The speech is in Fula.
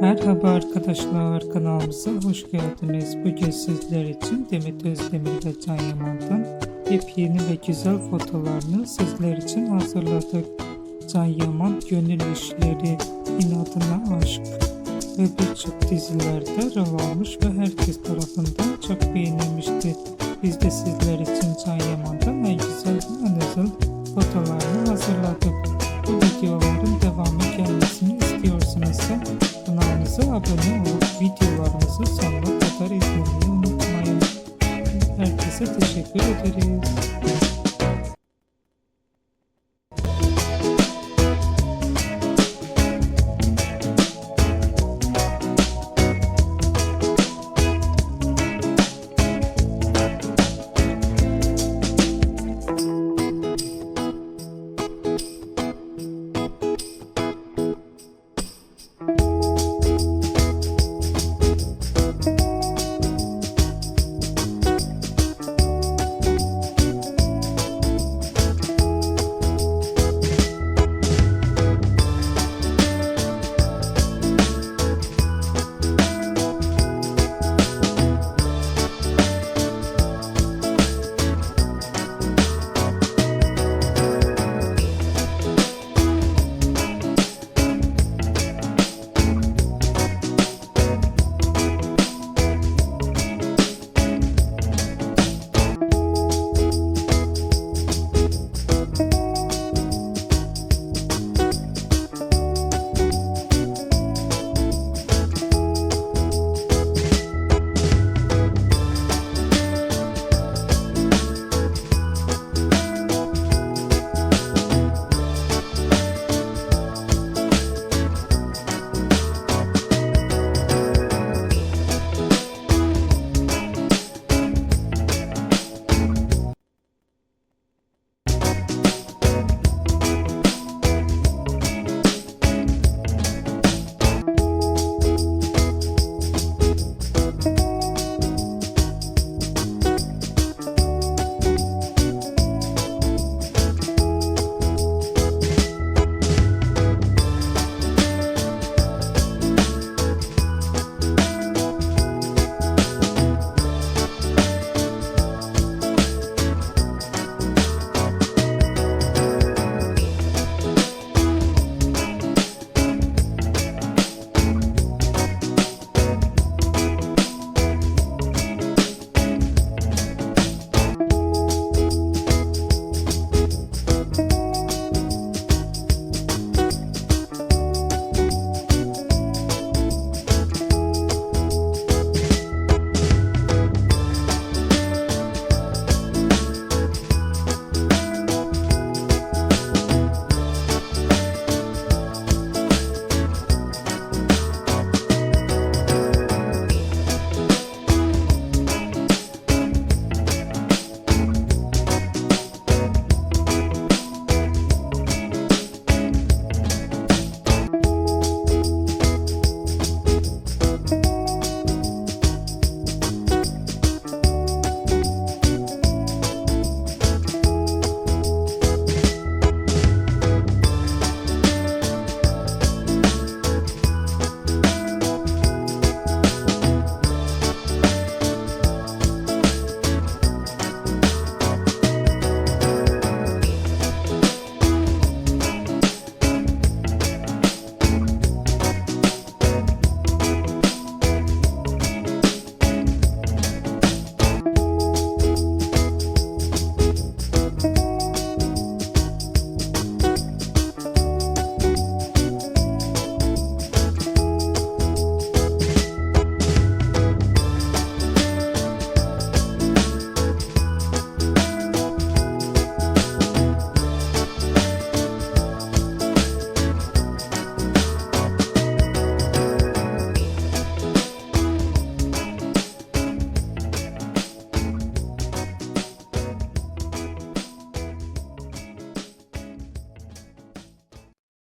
Merhaba arkadaşlar, kanalımıza hoş geldiniz. Bugün sizler için Demet Özdemir ve Can Yaman'dan yepyeni ve güzel fotolarını sizler için hazırladık. Can Yaman Gönül İşleri, İnadına Aşk ve birçok dizilerde rol almış ve herkes tarafından çok beğenilmişti. Biz de sizler için Can Yaman'dan en güzel ve en özel fotolarını hazırladık. Bu videoların devamı gelmesini istiyorsanız kanalımıza abone olun.